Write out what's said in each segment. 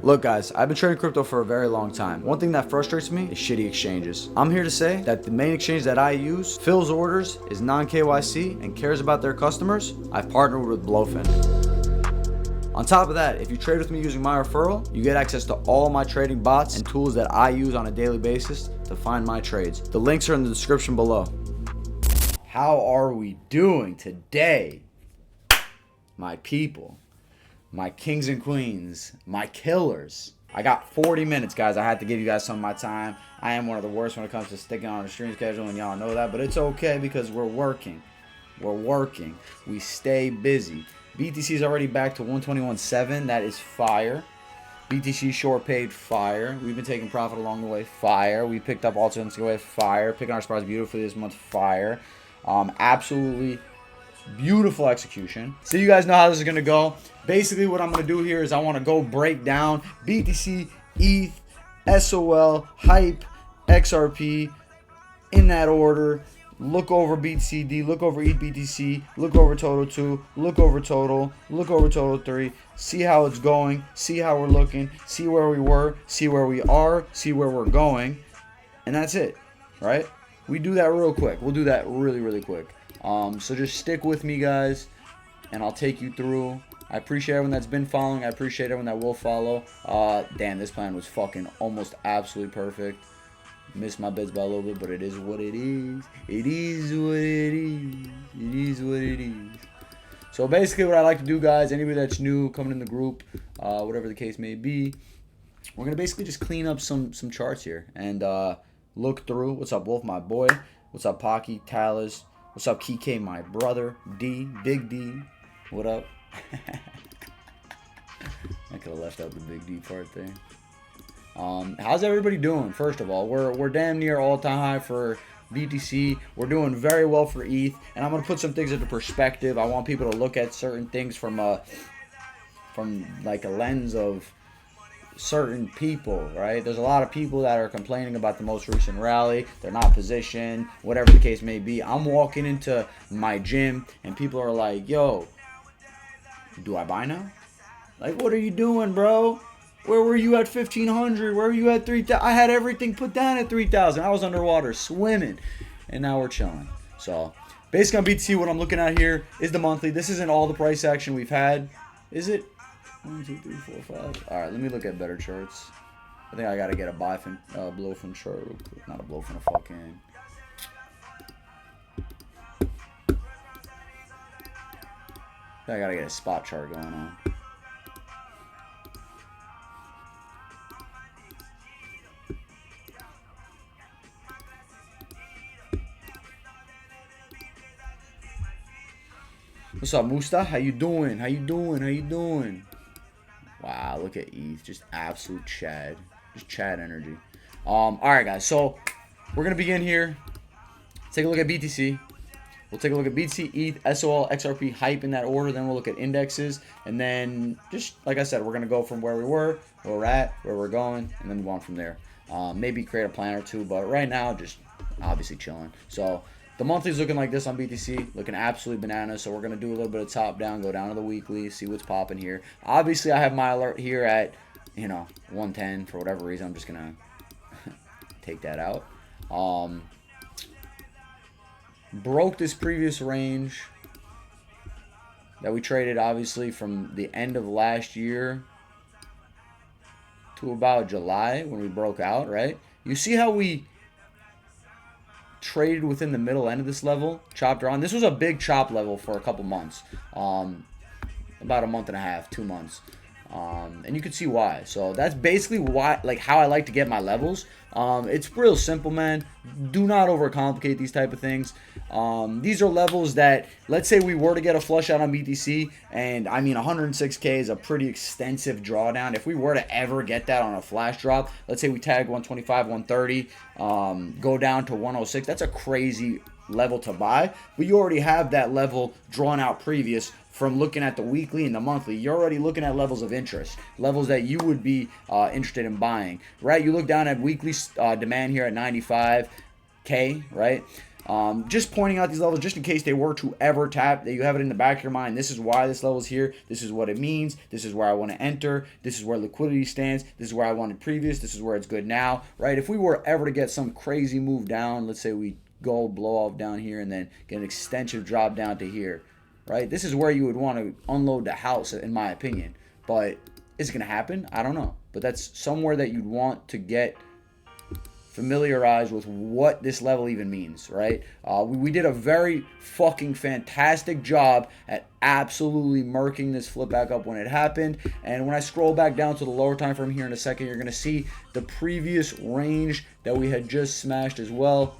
Look guys, I've been trading crypto for a very long time. One thing that frustrates me is shitty exchanges. I'm here to say that the main exchange that I use fills orders, is non-KYC, and cares about their customers. I've partnered with Blofin. On top of that, if you trade with me using my referral, you get access to all my trading bots and tools that I use on a daily basis to find my trades. The links are in the description below. How are we doing today, my people? My kings and queens, my killers. I got 40 minutes, guys. I had to give you guys some of my time. I am one of the worst when it comes to sticking on a stream schedule, and y'all know that, but it's okay because we're working. We're working. We stay busy. BTC is already back to 121.7. That is fire. BTC short paid, fire. We've been taking profit along the way, fire. We picked up alternates away, fire. Picking our spots beautifully this month, fire. Absolutely beautiful execution. So you guys know how this is going to go. Basically what I'm going to do here is I want to go break down BTC, ETH, SOL, Hype, XRP in that order. Look over BTCD, look over ETH BTC, look over total 2, look over total 3, see how it's going, see how we're looking, see where we were, see where we are, see where we're going, and that's it, right? We do that real quick. We'll do that really quick. So just stick with me, guys, and I'll take you through. I appreciate everyone that's been following. I appreciate everyone that will follow. Damn, this plan was fucking almost absolutely perfect. Missed my bids by a little bit, but it is what it is. It is what it is. It is what it is. So basically what I like to do, guys, anybody that's new, coming in the group, whatever the case may be, we're going to basically just clean up some charts here and look through. What's up, Wolf, my boy? What's up, Pocky, Talis? What's up, Kike, my brother? D, Big D. What up? I could have left out the Big D part there. How's everybody doing? First of all, we're damn near all-time high for BTC. We're doing very well for ETH, and I'm gonna put some things into perspective. I want people to look at certain things from like a lens of certain people, right? There's a lot of people that are complaining about the most recent rally. They're not positioned, whatever the case may be. I'm walking into my gym and people are like, yo, do I buy now? Like, what are you doing, bro? Where were you at 1500? Where were you at 3000? I had everything put down at 3000. I was underwater swimming, and now we're chilling. So basically on BTC, what I'm looking at here is the monthly. This isn't all the price action we've had, is it? 1, 2, 3, 4, 5. All right, let me look at better charts. I think I gotta get a Blofin chart real quick. Not a Blofin, a fucking. I gotta get a spot chart going on. What's up, Musta? How you doing? How you doing? How you doing? Wow, look at ETH. Just absolute Chad. Just Chad energy. Alright, guys. So, we're going to begin here. Take a look at BTC. We'll take a look at BTC, ETH, SOL, XRP, Hype in that order. Then we'll look at indexes. And then, just like I said, we're going to go from where we were, where we're at, where we're going, and then move on from there. Maybe create a plan or two. But right now, just obviously chilling. So, the monthly's looking like this on BTC, looking absolutely bananas. So we're going to do a little bit of top down, go down to the weekly, see what's popping here. Obviously, I have my alert here at, 110 for whatever reason. I'm just going to take that out. Broke this previous range that we traded, obviously, from the end of last year to about July when we broke out, right? You see how we traded within the middle end of this level, chopped around. This was a big chop level for a couple months, about a month and a half, 2 months, and you can see why. So that's basically why, like, how I like to get my levels. It's real simple, man. Do not overcomplicate these type of things. These are levels that, let's say we were to get a flush out on BTC, and I mean 106K is a pretty extensive drawdown. If we were to ever get that on a flash drop, let's say we tag 125, 130, go down to 106, that's a crazy level to buy, but you already have that level drawn out previous from looking at the weekly and the monthly. You're already looking at levels of interest, levels that you would be interested in buying, right? You look down at weekly demand here at 95K, right? Just pointing out these levels just in case they were to ever tap, that you have it in the back of your mind. This is why this level is here. This is what it means. This is where I want to enter. This is where liquidity stands. This is where I wanted previous. This is where it's good now, right? If we were ever to get some crazy move down, let's say we go blow off down here and then get an extensive drop down to here, right? This is where you would want to unload the house, in my opinion. But is it going to happen? I don't know. But that's somewhere that you'd want to get familiarized with what this level even means, right? We did a very fucking fantastic job at absolutely murking this flip back up when it happened. And when I scroll back down to the lower time frame here in a second, you're going to see the previous range that we had just smashed as well.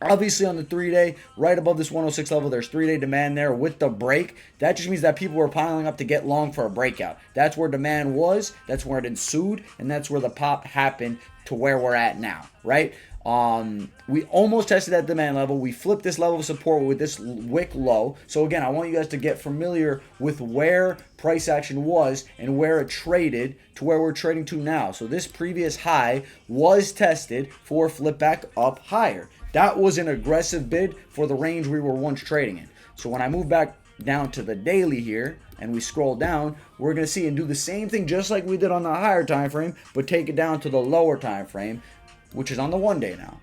Obviously on the 3-day, right above this 106 level, there's 3-day demand there with the break. That just means that people were piling up to get long for a breakout. That's where demand was, that's where it ensued, and that's where the pop happened to where we're at now, right? We almost tested that demand level. We flipped this level of support with this wick low. So again, I want you guys to get familiar with where price action was and where it traded to where we're trading to now. So this previous high was tested for flip back up higher. That was an aggressive bid for the range we were once trading in. So when I move back down to the daily here and we scroll down, we're going to see and do the same thing just like we did on the higher time frame, but take it down to the lower time frame, which is on the 1 day now.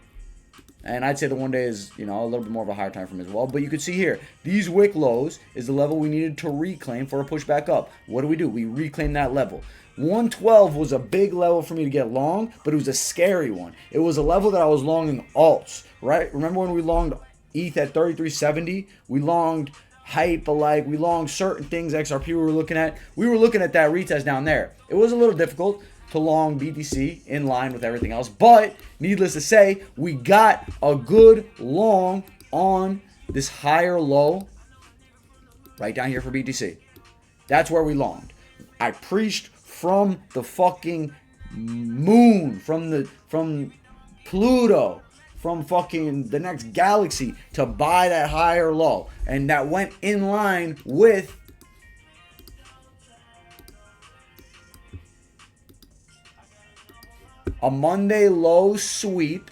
And I'd say the 1 day is, a little bit more of a higher time frame as well. But you can see here, these wick lows is the level we needed to reclaim for a push back up. What do? We reclaim that level. 112 was a big level for me to get long, but it was a scary one. It was a level that I was longing alts, right? Remember when we longed ETH at 33.70? We longed hype alike. We longed certain things XRP we were looking at. We were looking at that retest down there. It was a little difficult to long BTC in line with everything else, but needless to say, we got a good long on this higher low right down here for BTC. That's where we longed. I preached from the fucking moon, from Pluto, from fucking the next galaxy to buy that higher low, and that went in line with a Monday low sweep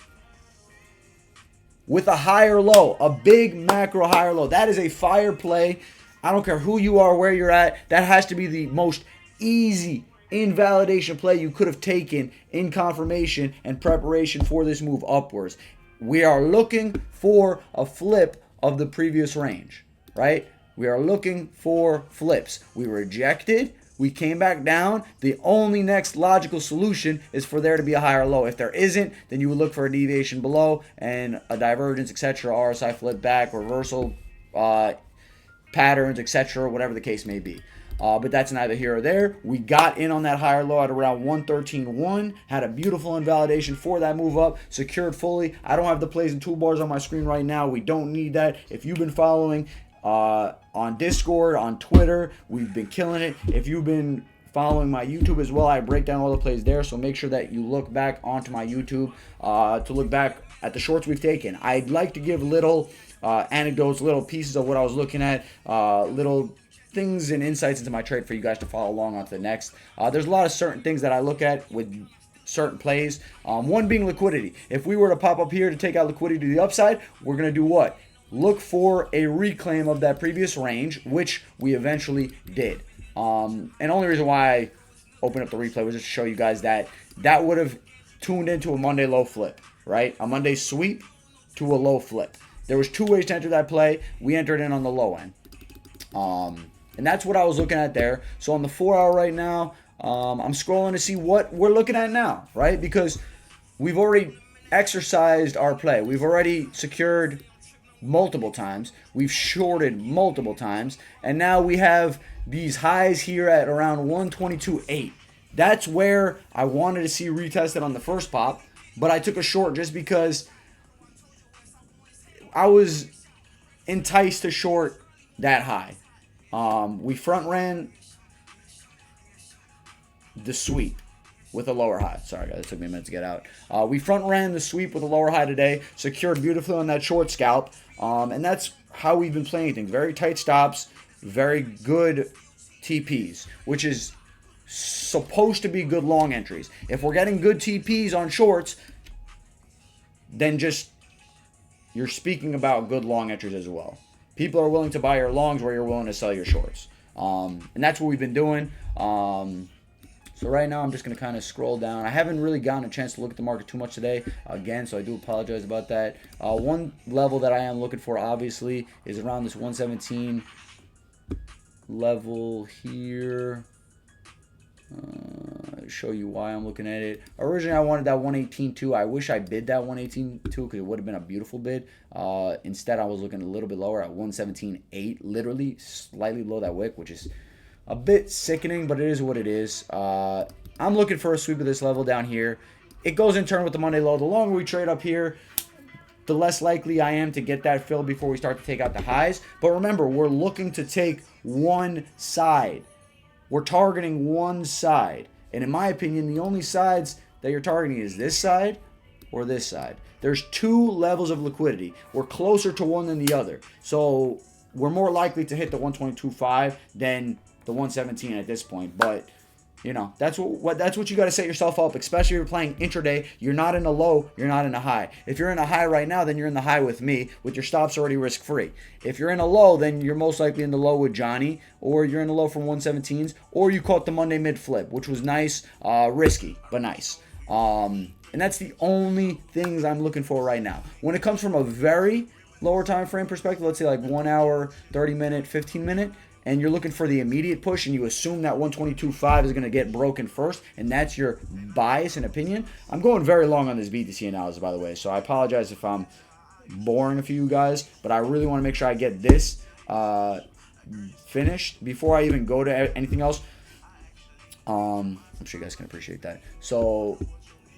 with a higher low, a big macro higher low. That is a fire play. I don't care who you are, where you're at. That has to be the most easy invalidation play you could have taken in confirmation and preparation for this move upwards. We are looking for a flip of the previous range, right? We are looking for flips. We rejected. We came back down. The only next logical solution is for there to be a higher low. If there isn't, then you would look for a deviation below and a divergence, etc. RSI flip back, reversal patterns, etc. Whatever the case may be. But that's neither here or there. We got in on that higher low at around 113.1. Had a beautiful invalidation for that move up. Secured fully. I don't have the plays and toolbars on my screen right now. We don't need that. If you've been following on Discord, on Twitter, we've been killing it. If you've been following my YouTube as well, I break down all the plays there. So make sure that you look back onto my YouTube to look back at the shorts we've taken. I'd like to give little anecdotes, little pieces of what I was looking at, little things and insights into my trade for you guys to follow along on to the next. There's a lot of certain things that I look at with certain plays. One being liquidity. If we were to pop up here to take out liquidity to the upside, we're going to do what? Look for a reclaim of that previous range, which we eventually did. And the only reason why I opened up the replay was just to show you guys that that would have tuned into a Monday low flip, right? A Monday sweep to a low flip. There was two ways to enter that play. We entered in on the low end. And that's what I was looking at there. So on the 4 hour right now, I'm scrolling to see what we're looking at now, right? Because we've already exercised our play. We've already secured multiple times. We've shorted multiple times. And now we have these highs here at around 122.8. That's where I wanted to see retested on the first pop. But I took a short just because I was enticed to short that high. We front ran the sweep with a lower high. Sorry guys, it took me a minute to get out. We front ran the sweep with a lower high today, secured beautifully on that short scalp, and that's how we've been playing things. Very tight stops, very good TPs, which is supposed to be good long entries. If we're getting good TPs on shorts, then just you're speaking about good long entries as well. People are willing to buy your longs where you're willing to sell your shorts. And that's what we've been doing. So right now I'm just going to kind of scroll down. I haven't really gotten a chance to look at the market too much today, again, so I do apologize about that. One level that I am looking for, obviously, is around this 117 level here. Show you why I'm looking at it. Originally, I wanted that 118 too. I wish I bid that 118 too, because it would have been a beautiful bid. Instead, I was looking a little bit lower at 117.8, literally slightly below that wick, which is a bit sickening, but it is what it is. I'm looking for a sweep of this level down here. It goes in turn with the Monday low. The longer we trade up here, the less likely I am to get that fill before we start to take out the highs. But remember, we're looking to take one side. We're targeting one side. And in my opinion, the only sides that you're targeting is this side or this side. There's two levels of liquidity. We're closer to one than the other. So we're more likely to hit the 122.5 than the 117 at this point. But you know, that's what you got to set yourself up, especially if you're playing intraday. You're not in a low, you're not in a high. If you're in a high right now, then you're in the high with me, with your stops already risk-free. If you're in a low, then you're most likely in the low with Johnny, or you're in the low from 117s, or you caught the Monday mid-flip, which was nice, risky, but nice. And that's the only things I'm looking for right now. When it comes from a very lower time frame perspective, let's say like 1 hour, 30 minute, 15 minute, and you're looking for the immediate push and you assume that 122.5 is going to get broken first, and that's your bias and opinion. I'm going very long on this BTC analysis, by the way, so I apologize if I'm boring a few guys, but I really want to make sure I get this finished before I even go to anything else. I'm sure you guys can appreciate that. So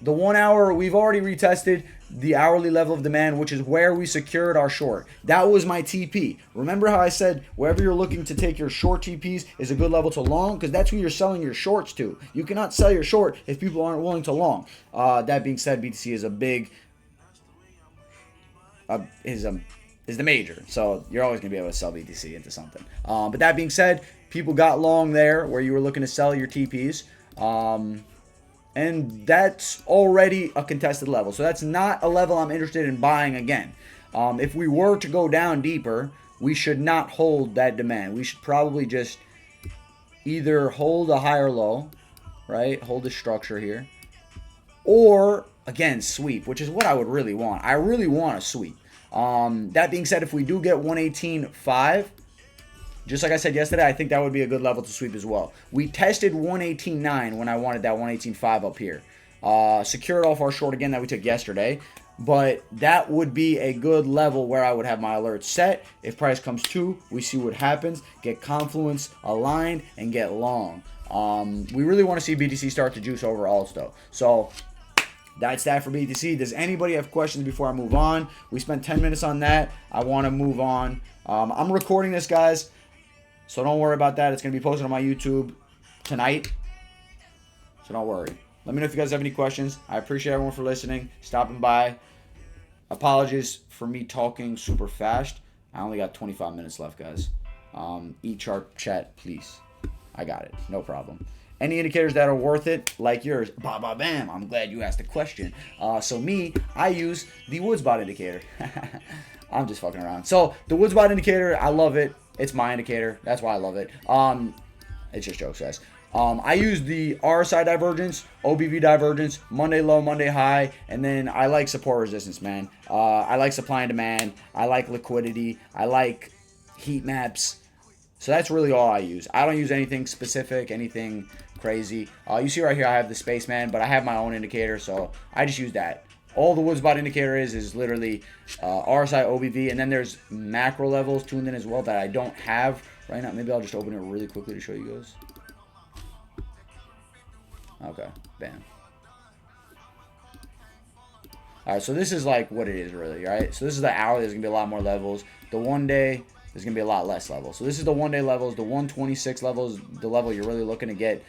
the 1 hour, we've already retested the hourly level of demand, which is where we secured our short. That was my TP. Remember how I said wherever you're looking to take your short TPs is a good level to long? Because that's who you're selling your shorts to. You cannot sell your short if people aren't willing to long. That being said, BTC is a big... is the major. So you're always going to be able to sell BTC into something. But that being said, people got long there where you were looking to sell your TPs. And that's already a contested level. So that's not a level I'm interested in buying again. If we were to go down deeper, we should not hold that demand. We should probably just either hold a higher low, right? Hold the structure here. Or, again, sweep, which is what I would really want. I really want a sweep. That being said, if we do get 118.5... just like I said yesterday, I think that would be a good level to sweep as well. We tested 118.9 when I wanted that 118.5 up here. Secured off our short again that we took yesterday. But that would be a good level where I would have my alerts set. If price comes to, we see what happens. Get confluence aligned and get long. We really want to see BTC start to juice over alts though. So that's that for BTC. Does anybody have questions before I move on? We spent 10 minutes on that. I want to move on. I'm recording this, guys. So don't worry about that. It's going to be posted on my YouTube tonight. So don't worry. Let me know if you guys have any questions. I appreciate everyone for listening, stopping by. Apologies for me talking super fast. I only got 25 minutes left, guys. Eat chart chat, please. I got it. No problem. Any indicators that are worth it, like yours, bam. I'm glad you asked the question. So me, I use the Woodsbot indicator. I'm just fucking around. So the Woodsbot indicator, I love it. It's my indicator. That's why I love it. It's just jokes, guys. I use the RSI divergence, OBV divergence, Monday low, Monday high, and then I like support resistance, man. I like supply and demand. I like liquidity. I like heat maps. So that's really all I use. I don't use anything specific, anything crazy. You see right here I have the Spaceman, but I have my own indicator, so I just use that. All the Woodsbot indicator is literally RSI, OBV, and then there's macro levels tuned in as well that I don't have right now. Maybe I'll just open it really quickly to show you guys. Okay, bam. All right, so this is like what it is really, right? So this is the hourly. There's going to be a lot more levels. The 1 day, there's going to be a lot less levels. So this is the 1 day levels. The 126 levels, the level you're really looking to get.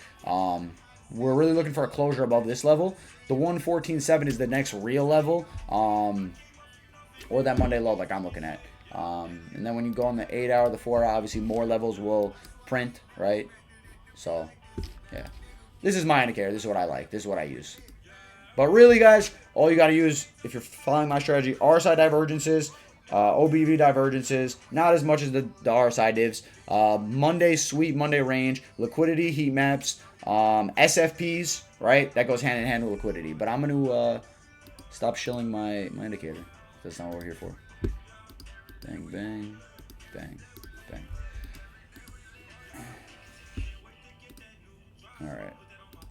We're really looking for a closure above this level. The 114.7 is the next real level, or that Monday low like I'm looking at. And then when you go on the 8 hour, the 4 hour, obviously more levels will print, right? So, yeah. This is my indicator. This is what I like. This is what I use. But really, guys, all you got to use, if you're following my strategy, RSI divergences OBV divergences, not as much as the RSI divs. Monday sweep, Monday range, liquidity heat maps, SFPs, right? That goes hand in hand with liquidity. But I'm going to stop shilling my indicator. That's not what we're here for. Bang, bang, bang, bang. Alright.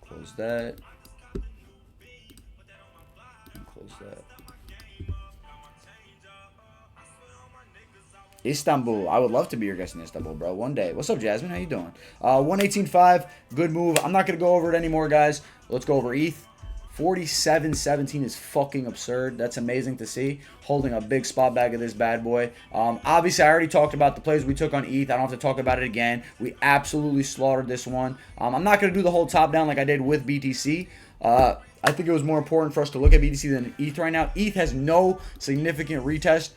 Close that. And close that. Istanbul. I would love to be your guest in Istanbul, bro. One day. What's up, Jasmine? How you doing? 118.5. Good move. I'm not going to go over it anymore, guys. Let's go over ETH. 47.17 is fucking absurd. That's amazing to see. Holding a big spot bag of this bad boy. Obviously, I already talked about the plays we took on ETH. I don't have to talk about it again. We absolutely slaughtered this one. I'm not going to do the whole top down like I did with BTC. I think it was more important for us to look at BTC than ETH right now. ETH has no significant retest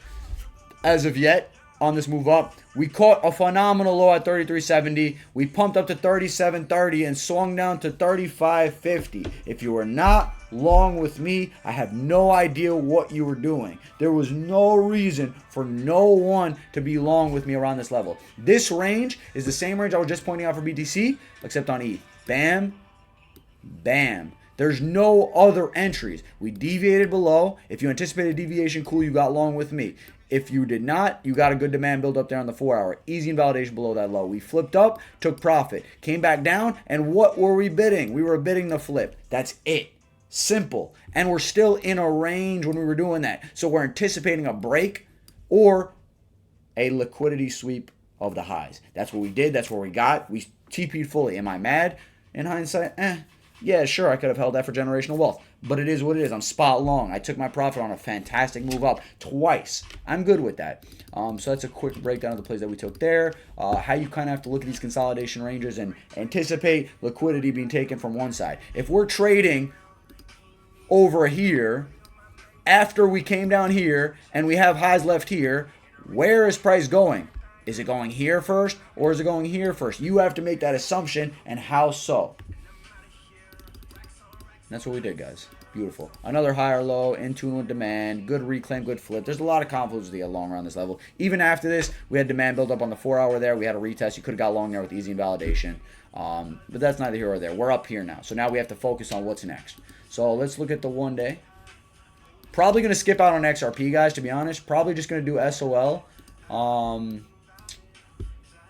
as of yet on this move up. We caught a phenomenal low at 33.70. We pumped up to 37.30 and swung down to 35.50. If you were not long with me, I have no idea what you were doing. There was no reason for no one to be long with me around this level. This range is the same range I was just pointing out for BTC, except on ETH. Bam, bam. There's no other entries. We deviated below. If you anticipated deviation, cool, you got long with me. If you did not, you got a good demand build up there on the 4 hour. Easy invalidation below that low. We flipped up, took profit, came back down, and what were we bidding? We were bidding the flip. That's it. Simple. And we're still in a range when we were doing that. So we're anticipating a break or a liquidity sweep of the highs. That's what we did. That's what we got. We TP'd fully. Am I mad? In hindsight, yeah, sure, I could have held that for generational wealth. But it is what it is. I'm spot long. I took my profit on a fantastic move up twice. I'm good with that. So that's a quick breakdown of the plays that we took there. How you kind of have to look at these consolidation ranges and anticipate liquidity being taken from one side. If we're trading over here after we came down here and we have highs left here, where is price going? Is it going here first or is it going here first? You have to make that assumption, and how so? That's what we did, guys. Beautiful. Another higher low, in tune with demand, good reclaim, good flip. There's a lot of confluence to get long around this level. Even after this, we had demand build up on the 4 hour there. We had a retest. You could have got long there with easy invalidation. But that's neither here or there. We're up here now. So now we have to focus on what's next. So let's look at the 1 day. Probably going to skip out on XRP, guys, to be honest. Probably just going to do SOL.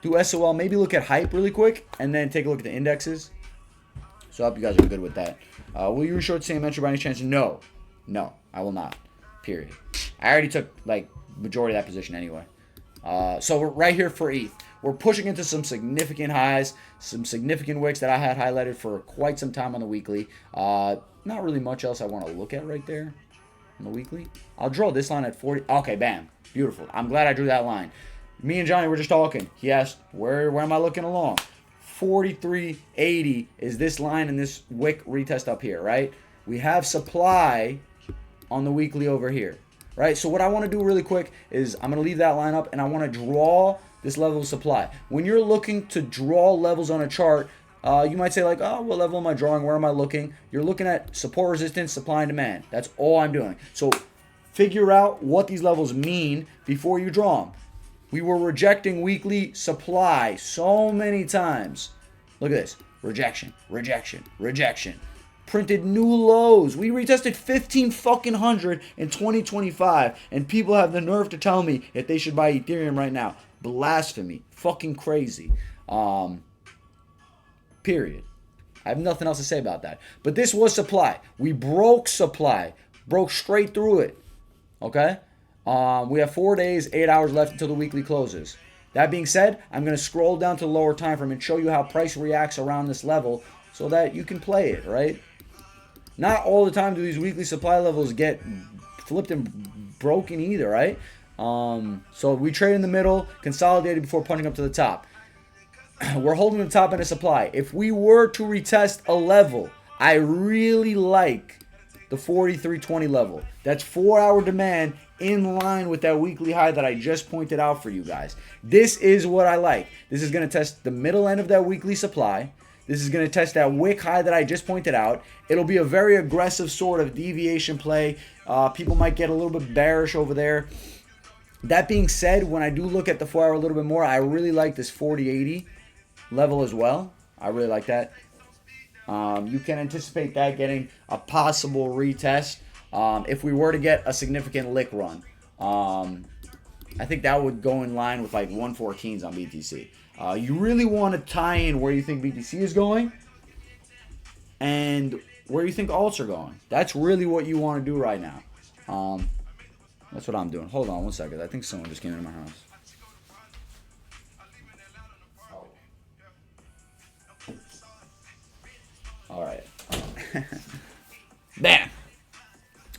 Do SOL, maybe look at hype really quick, and then take a look at the indexes. So I hope you guys are good with that. Will you short the same entry by any chance? No. No, I will not. Period. I already took, like, majority of that position anyway. So we're right here for ETH. We're pushing into some significant highs, some significant wicks that I had highlighted for quite some time on the weekly. Not really much else I want to look at right there on the weekly. I'll draw this line at 40. Okay, bam. Beautiful. I'm glad I drew that line. Me and Johnny were just talking. He asked, where am I looking along? 43.80 is this line and this wick retest up here, right? We have supply on the weekly over here, right? So what I want to do really quick is I'm going to leave that line up and I want to draw this level of supply. When you're looking to draw levels on a chart, you might say like, oh, what level am I drawing? Where am I looking? You're looking at support, resistance, supply, and demand. That's all I'm doing. So figure out what these levels mean before you draw them. We were rejecting weekly supply so many times. Look at this. Rejection, rejection, rejection. Printed new lows. We retested 1,500 in 2025, and people have the nerve to tell me if they should buy Ethereum right now. Blasphemy. Fucking crazy. Period. I have nothing else to say about that. But this was supply. We broke supply. Broke straight through it. Okay? We have 4 days, 8 hours left until the weekly closes. That being said, I'm going to scroll down to the lower time frame and show you how price reacts around this level so that you can play it, right? Not all the time do these weekly supply levels get flipped and broken either, right? So we trade in the middle, consolidated before punching up to the top. We're holding the top end of supply. If we were to retest a level, I really like the 43.20 level. That's 4 hour demand in line with that weekly high that I just pointed out for you guys. This is what I like. This is going to test the middle end of that weekly supply. This is going to test that wick high that I just pointed out. It'll be a very aggressive sort of deviation play. People might get a little bit bearish over there. That being said, when I do look at the 4 hour a little bit more, I really like this 4080 level as well. I really like that. You can anticipate that getting a possible retest if we were to get a significant lick run. I think that would go in line with like 114s on BTC. You really want to tie in where you think BTC is going and where you think alts are going. That's really what you want to do right now. That's what I'm doing. Hold on one second. I think someone just came into my house. All right. Bam.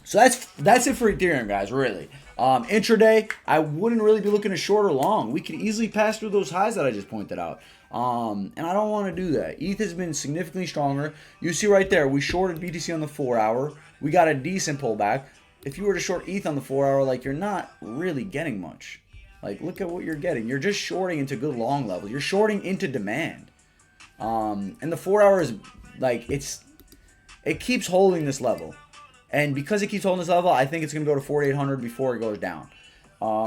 So that's it for Ethereum, guys, really. Intraday, I wouldn't really be looking at short or long. We could easily pass through those highs that I just pointed out. And I don't want to do that. ETH has been significantly stronger. You see right there, we shorted BTC on the 4 hour. We got a decent pullback. If you were to short ETH on the 4 hour, like, you're not really getting much. Like, look at what you're getting. You're just shorting into good long levels. You're shorting into demand. And the 4 hour is, like, it keeps holding this level. And because it keeps holding this level, I think it's going to go to 4,800 before it goes down.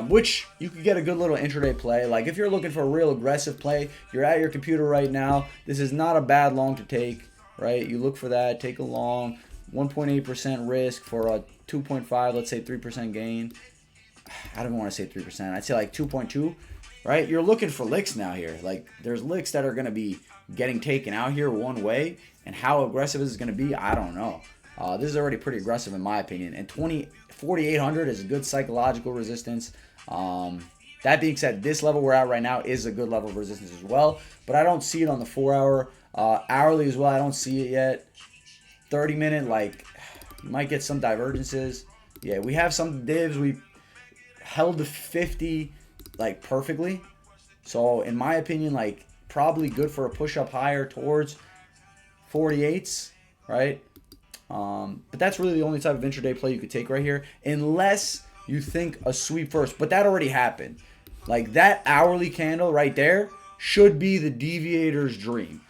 Which you could get a good little intraday play. Like, if you're looking for a real aggressive play, you're at your computer right now. This is not a bad long to take, right? You look for that, take a long, 1.8% risk for a 2.5, let's say 3% gain. I don't want to say 3%. I'd say like 2.2, right? You're looking for licks now here. Like, there's licks that are going to be getting taken out here one way. And how aggressive is it going to be? I don't know. This is already pretty aggressive in my opinion. And 4,800 is a good psychological resistance. That being said, this level we're at right now is a good level of resistance as well. But I don't see it on the 4 hour. Hourly as well, I don't see it yet. 30-minute, like, you might get some divergences. Yeah, we have some divs. We held the 50, like, perfectly. So, in my opinion, like, probably good for a push-up higher towards 48s, right? But that's really the only type of intraday play you could take right here, unless you think a sweep first. But that already happened. Like, that hourly candle right there should be the deviator's dream.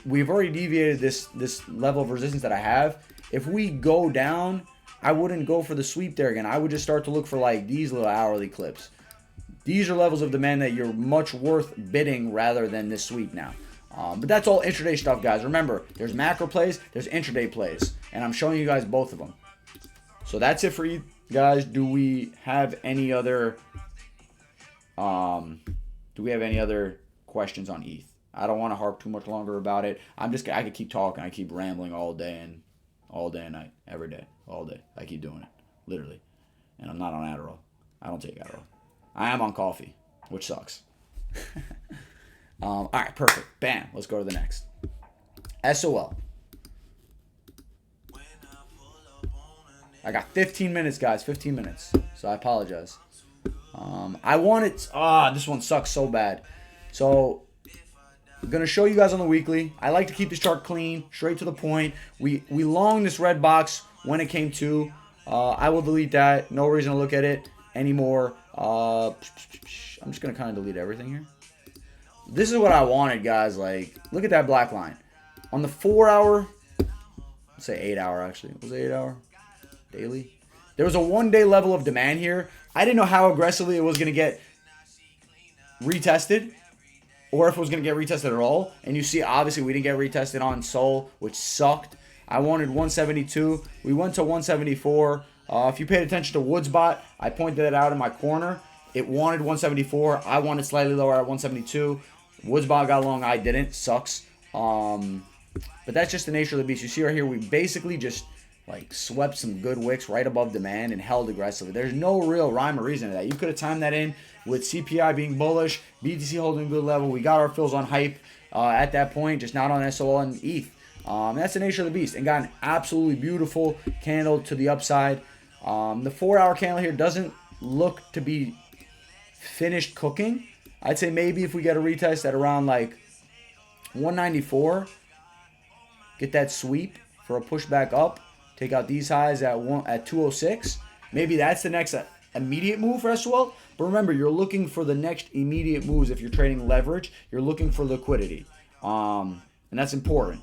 We've already deviated this level of resistance that I have. If we go down, I wouldn't go for the sweep there again. I would just start to look for, like, these little hourly clips. These are levels of demand that you're much worth bidding rather than this sweep now. But that's all intraday stuff, guys. Remember, there's macro plays, there's intraday plays, and I'm showing you guys both of them. So that's it for you guys. Do we have any other questions on ETH? I don't want to harp too much longer about it. I could keep talking. I keep rambling all day and night, every day, all day. I keep doing it, literally. And I'm not on Adderall. I don't take Adderall. I am on coffee, which sucks. All right, perfect. Bam. Let's go to the next. SOL. I got 15 minutes, guys. 15 minutes. So I apologize. This one sucks so bad. So I'm going to show you guys on the weekly. I like to keep this chart clean, straight to the point. We long this red box when it came to. I will delete that. No reason to look at it anymore. I'm just going to kind of delete everything here. This is what I wanted, guys. Like, look at that black line. On the 4 hour, let's say 8 hour actually. Was it 8 hour? Daily? There was a 1 day level of demand here. I didn't know how aggressively it was going to get retested, or if it was going to get retested at all. And you see, obviously, we didn't get retested on Sol, which sucked. I wanted 172. We went to 174. If you paid attention to Woodsbot, I pointed it out in my corner. It wanted 174. I wanted slightly lower at 172. Woodsbot got long. I didn't. Sucks. But that's just the nature of the beast. You see right here, we basically just like swept some good wicks right above demand and held aggressively. There's no real rhyme or reason to that. You could have timed that in with CPI being bullish, BTC holding a good level. We got our fills on hype at that point, just not on SOL and ETH. That's the nature of the beast, and got an absolutely beautiful candle to the upside. The 4 hour candle here doesn't look to be finished cooking. I'd say maybe if we get a retest at around like 194, get that sweep for a pushback up, take out these highs at 206. Maybe that's the next immediate move for SOL. But remember, you're looking for the next immediate moves if you're trading leverage. You're looking for liquidity, and that's important.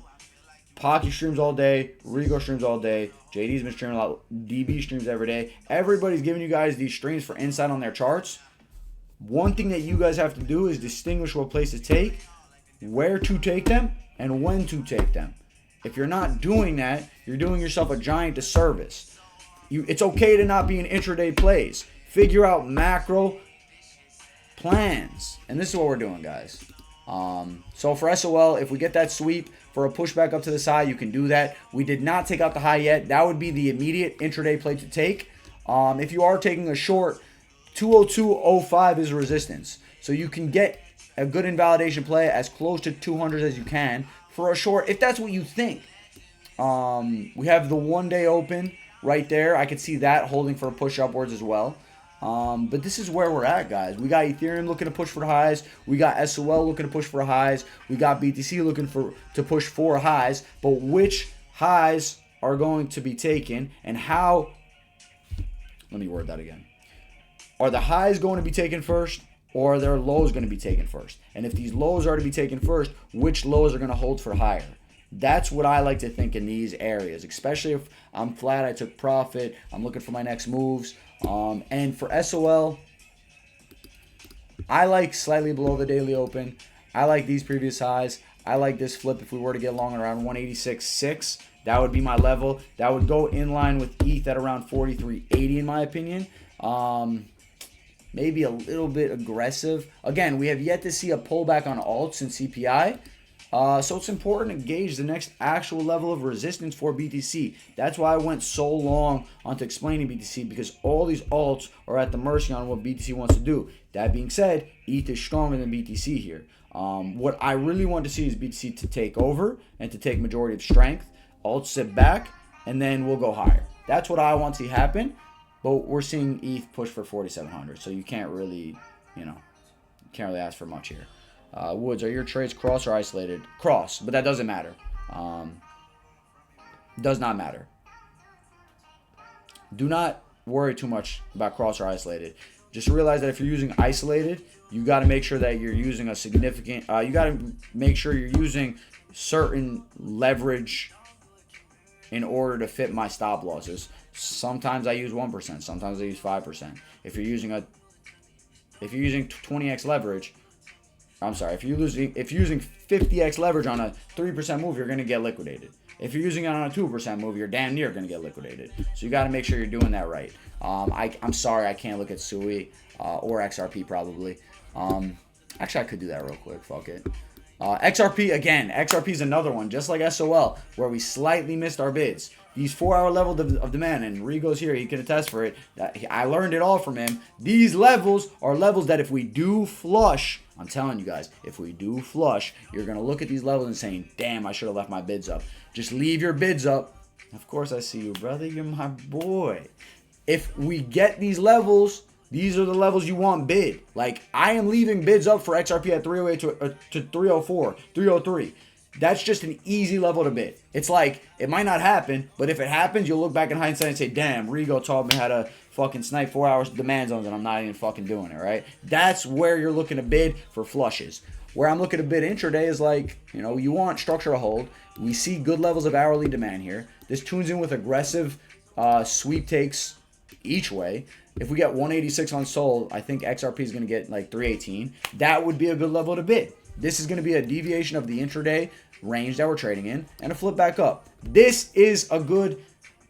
Pocky streams all day, Rigo streams all day, JD's been streaming a lot, DB streams every day. Everybody's giving you guys these streams for insight on their charts. One thing that you guys have to do is distinguish what plays to take, where to take them, and when to take them. If you're not doing that, you're doing yourself a giant disservice. It's okay to not be in intraday plays. Figure out macro plans. And this is what we're doing, guys. So for SOL, if we get that sweep for a pushback up to the side, you can do that. We did not take out the high yet. That would be the immediate intraday play to take. If you are taking a short, 202.05 is resistance. So you can get a good invalidation play as close to 200 as you can for a short, if that's what you think. We have the 1 day open right there. I could see that holding for a push upwards as well. But this is where we're at, guys. We got Ethereum looking to push for highs. We got SOL looking to push for highs. We got BTC looking to push for highs. But which highs are going to be taken and how? Let me word that again. Are the highs going to be taken first, or are their lows going to be taken first? And if these lows are to be taken first, which lows are going to hold for higher? That's what I like to think in these areas, especially if I'm flat, I took profit, I'm looking for my next moves. And for SOL, I like slightly below the daily open. I like these previous highs. I like this flip if we were to get long around 186.6. That would be my level. That would go in line with ETH at around 43.80 in my opinion. Maybe a little bit aggressive. Again, we have yet to see a pullback on alts and CPI. So it's important to gauge the next actual level of resistance for BTC. That's why I went so long onto explaining BTC, because all these alts are at the mercy on what BTC wants to do. That being said, ETH is stronger than BTC here. What I really want to see is BTC to take over and to take majority of strength. Alts sit back, and then we'll go higher. That's what I want to see happen. But we're seeing ETH push for 4,700, so you can't really, can't really ask for much here. Woods, are your trades cross or isolated? Cross, but that doesn't matter. Does not matter. Do not worry too much about cross or isolated. Just realize that if you're using isolated, you got to make sure that you're using a significant. You got to make sure you're using certain leverage in order to fit my stop losses. Sometimes I use 1%. Sometimes I use 5%. If you're using 20x leverage. I'm sorry, if you're using 50x leverage on a 3% move, you're going to get liquidated. If you're using it on a 2% move, you're damn near going to get liquidated. So you got to make sure you're doing that right. I'm sorry, I can't look at SUI or XRP probably. Actually, I could do that real quick. Fuck it. XRP, again, XRP is another one, just like SOL, where we slightly missed our bids. These 4-hour levels of demand, and Rigo's here, he can attest for it. I learned it all from him. These levels are levels that if we do flush, I'm telling you guys, if we do flush, you're going to look at these levels and saying, damn, I should have left my bids up. Just leave your bids up. Of course I see you, brother. You're my boy. If we get these levels, these are the levels you want bid. Like, I am leaving bids up for XRP at 308 to 304, 303. That's just an easy level to bid. It's like, it might not happen, but if it happens, you'll look back in hindsight and say, damn, Rigo taught me how to fucking snipe 4 hours demand zones and I'm not even fucking doing it, right? That's where you're looking to bid for flushes. Where I'm looking to bid intraday is like, you want structure to hold. We see good levels of hourly demand here. This tunes in with aggressive sweep takes each way. If we get 186 on Sol, I think XRP is going to get like 318. That would be a good level to bid. This is going to be a deviation of the intraday range that we're trading in and a flip back up. This is a good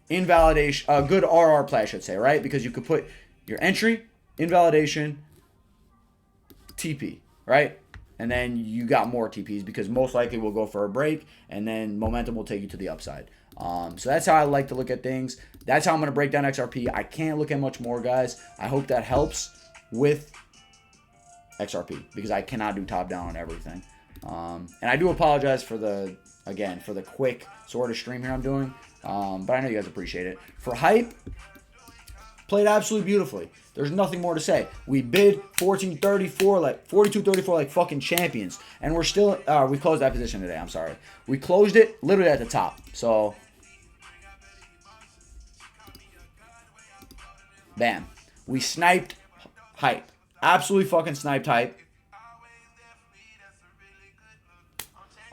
invalidation, a good RR play, I should say, right? Because you could put your entry, invalidation, TP, right? And then you got more TPs because most likely we'll go for a break and then momentum will take you to the upside. So that's how I like to look at things. That's how I'm going to break down XRP. I can't look at much more, guys. I hope that helps with XRP because I cannot do top down on everything. And I do apologize for the quick sort of stream here I'm doing. But I know you guys appreciate it. For hype, played absolutely beautifully. There's nothing more to say. We bid 1434, like 42.34, like fucking champions. And we're still, we closed that position today. I'm sorry. We closed it literally at the top. So, bam. We sniped hype. Absolutely fucking sniped hype.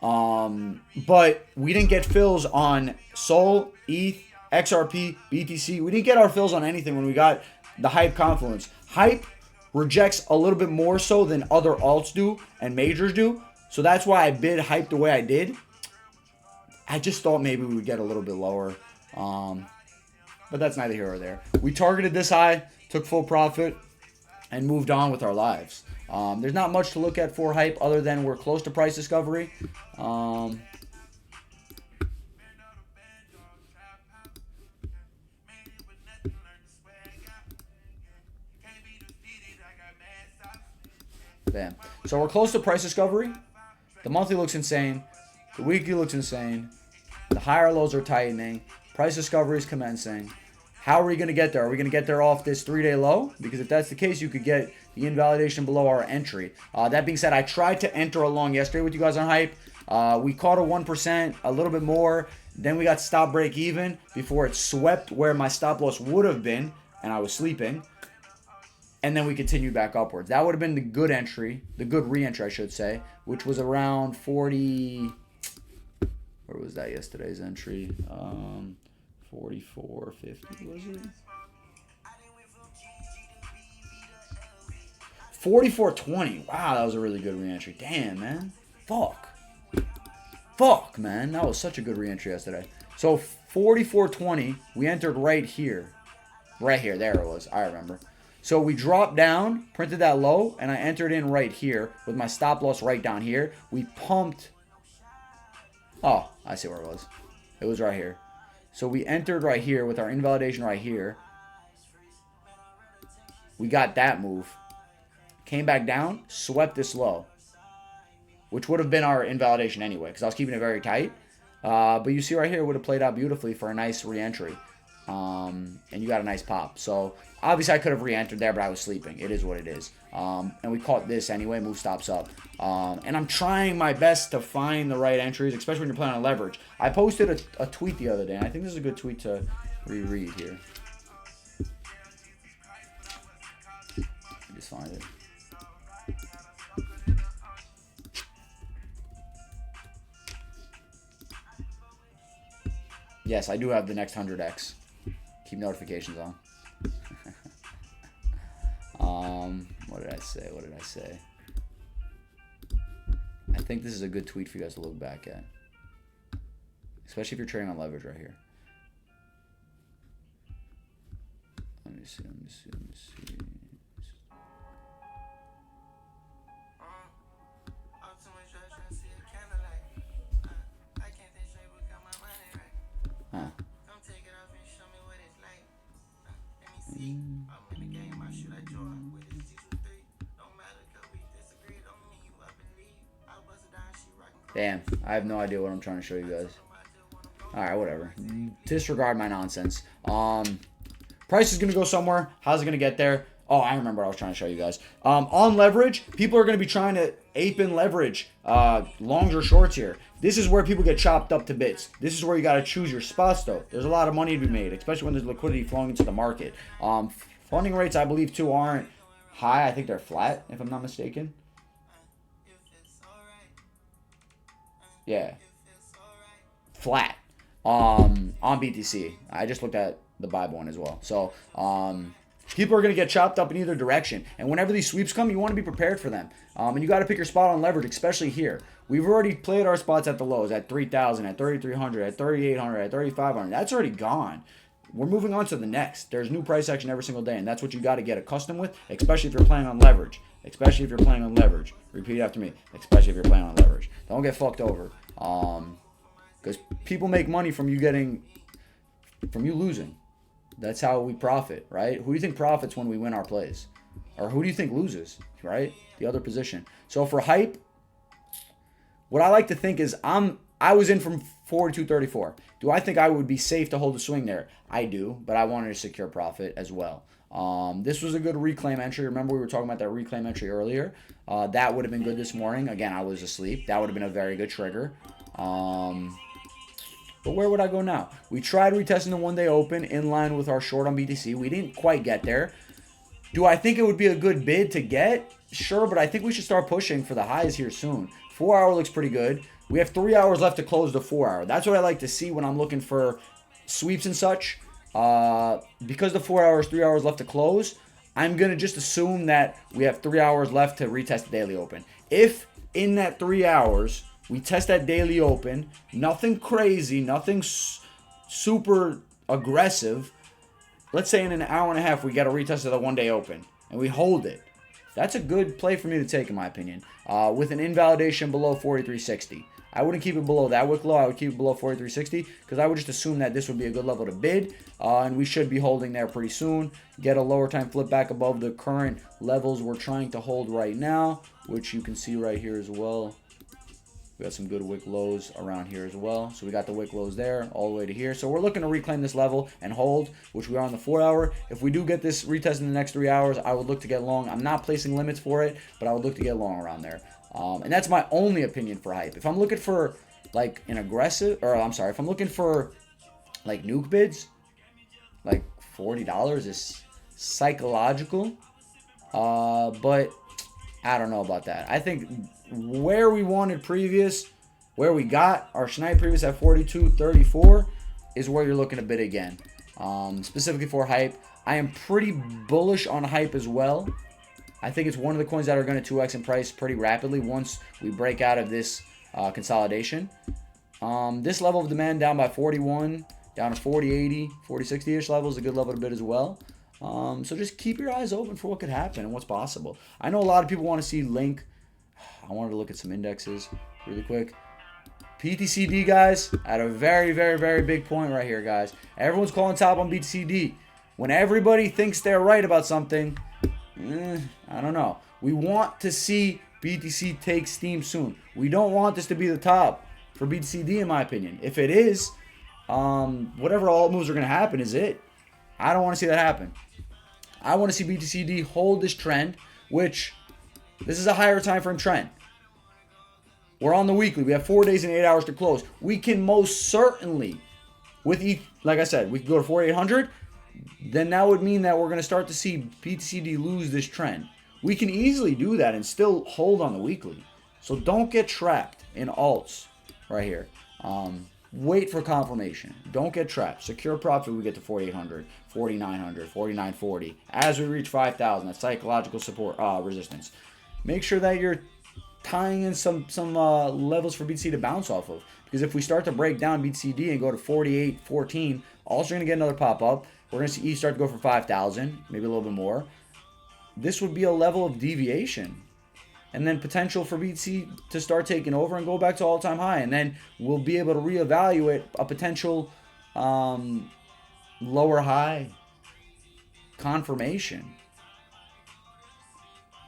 But we didn't get fills on Sol, ETH, XRP, BTC. We didn't get our fills on anything when we got the Hype confluence. Hype rejects a little bit more so than other alts do and majors do. So that's why I bid Hype the way I did. I just thought maybe we would get a little bit lower. But that's neither here or there. We targeted this high, took full profit, and moved on with our lives. There's not much to look at for Hype other than we're close to price discovery. Bam. So we're close to price discovery. The monthly looks insane. The weekly looks insane. The higher lows are tightening. Price discovery is commencing. How are we going to get there? Are we going to get there off this 3-day low? Because if that's the case, you could get the invalidation below our entry. That being said, I tried to enter along yesterday with you guys on Hype. We caught a 1%, a little bit more. Then we got stop break even before it swept where my stop loss would have been, and I was sleeping. And then we continued back upwards. That would have been the good entry, the good re-entry, I should say, which was around 40. Where was that yesterday's entry? 44.50 was it? 44.20. Wow, that was a really good re-entry. Damn, man. Fuck, man. That was such a good re-entry yesterday. So 44.20, we entered right here. Right here. There it was. I remember. So we dropped down, printed that low, and I entered in right here with my stop loss right down here. We pumped. Oh, I see where it was. It was right here. So we entered right here with our invalidation right here. We got that move. Came back down, swept this low, which would have been our invalidation anyway because I was keeping it very tight. But you see right here, it would have played out beautifully for a nice re-entry. And you got a nice pop. So obviously I could have re-entered there, but I was sleeping. It is what it is. And we caught this anyway. Move stops up. And I'm trying my best to find the right entries, especially when you're playing on leverage. I posted a tweet the other day, and I think this is a good tweet to reread here. Let me just find it. Yes, I do have the next 100x. Keep notifications on. What did I say? I think this is a good tweet for you guys to look back at. Especially if you're trading on leverage right here. Let me see. Huh. Damn, I have no idea what I'm trying to show you guys. Alright, whatever. Disregard my nonsense. Price is going to go somewhere. How's it going to get there? Oh, I remember what I was trying to show you guys. On leverage, people are going to be trying to ape in leverage, longs or shorts here. This is where people get chopped up to bits. This is where you got to choose your spots, though. There's a lot of money to be made, especially when there's liquidity flowing into the market. Funding rates, I believe, too, aren't high. I think they're flat, if I'm not mistaken. Yeah. Flat. On BTC. I just looked at the Bible one as well. So, people are going to get chopped up in either direction. And whenever these sweeps come, you want to be prepared for them. And you got to pick your spot on leverage, especially here. We've already played our spots at the lows, at 3,000, at 3,300, at 3,800, at 3,500. That's already gone. We're moving on to the next. There's new price action every single day, and that's what you got to get accustomed with, especially if you're playing on leverage. Especially if you're playing on leverage. Repeat after me. Especially if you're playing on leverage. Don't get fucked over. Because people make money from you losing. That's how we profit, right? Who do you think profits when we win our plays? Or who do you think loses, right? The other position. So for Hype, what I like to think is I was in from 42.34. Do I think I would be safe to hold a swing there? I do, but I wanted to secure profit as well. This was a good reclaim entry. Remember we were talking about that reclaim entry earlier. That would have been good this morning. Again, I was asleep. That would have been a very good trigger. But where would I go now? We tried retesting the one-day open in line with our short on BTC. We didn't quite get there. Do I think it would be a good bid to get? Sure, but I think we should start pushing for the highs here soon. 4 hour looks pretty good. We have 3 hours left to close the 4 hour. That's what I like to see when I'm looking for sweeps and such. Because the 4 hours, 3 hours left to close, I'm going to just assume that we have 3 hours left to retest the daily open. If in that 3 hours we test that daily open, nothing crazy, nothing super aggressive, let's say in an hour and a half we got a retest of the 1 day open and we hold it. That's a good play for me to take, in my opinion, with an invalidation below 43.60. I wouldn't keep it below that wick low. I would keep it below 43.60 because I would just assume that this would be a good level to bid, and we should be holding there pretty soon. Get a lower time flip back above the current levels we're trying to hold right now, which you can see right here as well. We got some good wick lows around here as well. So we got the wick lows there all the way to here. So we're looking to reclaim this level and hold, which we are on the 4 hour. If we do get this retest in the next 3 hours, I would look to get long. I'm not placing limits for it, but I would look to get long around there. And that's my only opinion for hype. If I'm looking for like an aggressive, or I'm sorry, if I'm looking for like nuke bids, like $40 is psychological. But I don't know about that. I think where we wanted previous, where we got our snipe previous at 42.34 is where you're looking to bid again. Specifically for hype. I am pretty bullish on hype as well. I think it's one of the coins that are going to 2x in price pretty rapidly once we break out of this consolidation. This level of demand down by 41, down to 40.80, 40.60-ish level is a good level to bid as well. So just keep your eyes open for what could happen and what's possible. I know a lot of people want to see Link. I wanted to look at some indexes really quick. BTCD, guys, at a very, very, very big point right here, guys. Everyone's calling top on BTCD. When everybody thinks they're right about something, I don't know. We want to see BTC take steam soon. We don't want this to be the top for BTCD, in my opinion. If it is, whatever alt moves are going to happen is it. I don't want to see that happen. I want to see BTCD hold this trend, which this is a higher time frame trend. We're on the weekly. We have 4 days and 8 hours to close. We can most certainly, with ETH, like I said, we can go to 4,800. Then that would mean that we're going to start to see BTCD lose this trend. We can easily do that and still hold on the weekly. So don't get trapped in alts right here. Wait for confirmation. Don't get trapped. Secure profit, we get to 4,800, 4,900, 4,940. As we reach 5,000, that's psychological support resistance. Make sure that you're tying in some levels for BTC to bounce off of. Because if we start to break down BTCD and go to 48.14, also going to get another pop-up. We're going to see ETH start to go for 5,000, maybe a little bit more. This would be a level of deviation. And then potential for BTC to start taking over and go back to all-time high. And then we'll be able to reevaluate a potential lower high confirmation.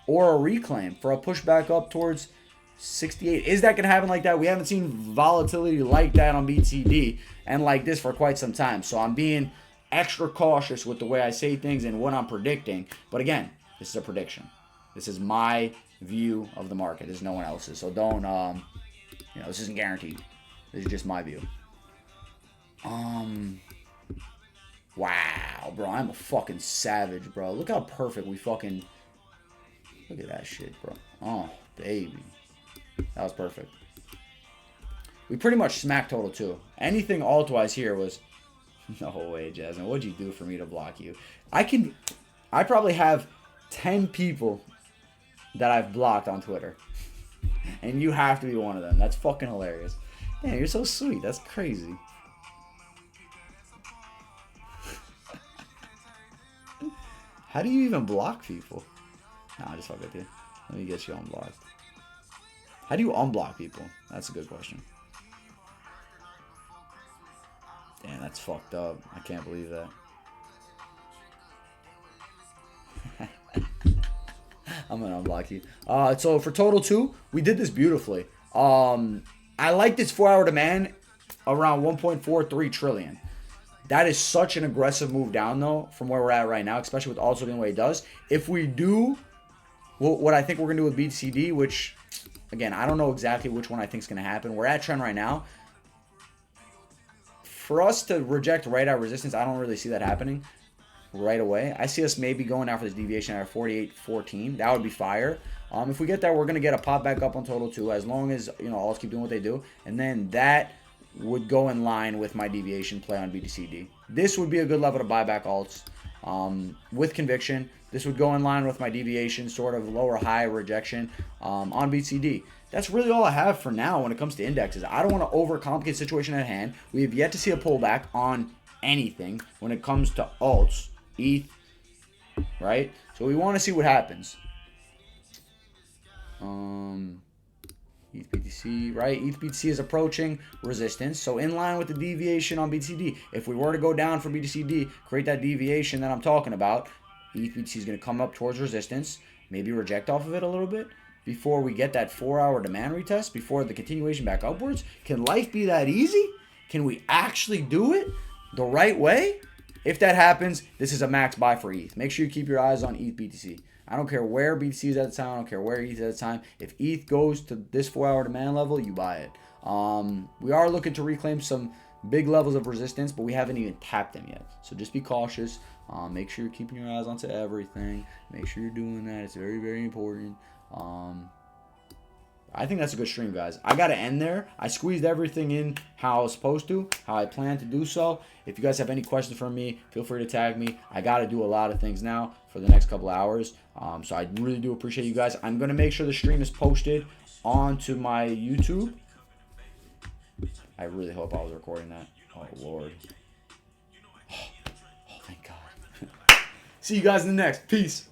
Or a reclaim for a pushback up towards 68. Is that going to happen like that? We haven't seen volatility like that on BTD and like this for quite some time. So I'm being extra cautious with the way I say things and what I'm predicting. But again, this is a prediction. This is my view of the market. This is no one else's. So don't, this isn't guaranteed. This is just my view. Wow, bro. I'm a fucking savage, bro. Look how perfect we fucking... Look at that shit, bro. Oh, baby. That was perfect. We pretty much smacked total too. Anything alt-wise here was... No way, Jasmine. What'd you do for me to block you? I probably have 10 people that I've blocked on Twitter. And you have to be one of them. That's fucking hilarious. Man, you're so sweet. That's crazy. How do you even block people? Nah, I just fuck with you. Let me get you unblocked. How do you unblock people? That's a good question. Damn, that's fucked up. I can't believe that. I'm gonna unblock you. So for total 2, we did this beautifully. I like this 4-hour demand around 1.43 trillion. That is such an aggressive move down though from where we're at right now, especially with also doing what he does. If we do what I think we're gonna do with BTCD, which again I don't know exactly which one I think is gonna happen. We're at trend right now. For us to reject right out resistance, I don't really see that happening. right away. I see us maybe going out for this deviation at 48.14. That would be fire. If we get there, we're going to get a pop back up on total too, as long as, you know, alts keep doing what they do. And then that would go in line with my deviation play on BTCD. This would be a good level to buy back alts with conviction. This would go in line with my deviation, sort of lower high rejection on BTCD. That's really all I have for now when it comes to indexes. I don't want to overcomplicate the situation at hand. We have yet to see a pullback on anything when it comes to alts, ETH, right? So we want to see what happens. ETH BTC, right? ETH BTC is approaching resistance, so in line with the deviation on BTCD. If we were to go down for BTCD, create that deviation that I'm talking about, ETH BTC is going to come up towards resistance, maybe reject off of it a little bit before we get that 4-hour demand retest, before the continuation back upwards. Can life be that easy? Can we actually do it the right way? If that happens, this is a max buy for ETH. Make sure you keep your eyes on ETH BTC. I don't care where BTC is at the time. I don't care where ETH is at the time. If ETH goes to this 4-hour demand level, you buy it. We are looking to reclaim some big levels of resistance, but we haven't even tapped them yet. So just be cautious. Make sure you're keeping your eyes onto everything. Make sure you're doing that. It's very, very important. I think that's a good stream, guys. I got to end there. I squeezed everything in how I was supposed to, how I plan to do so. If you guys have any questions for me, feel free to tag me. I got to do a lot of things now for the next couple hours. So I really do appreciate you guys. I'm going to make sure the stream is posted onto my YouTube. I really hope I was recording that. Oh, Lord. Oh, thank God. See you guys in the next. Peace.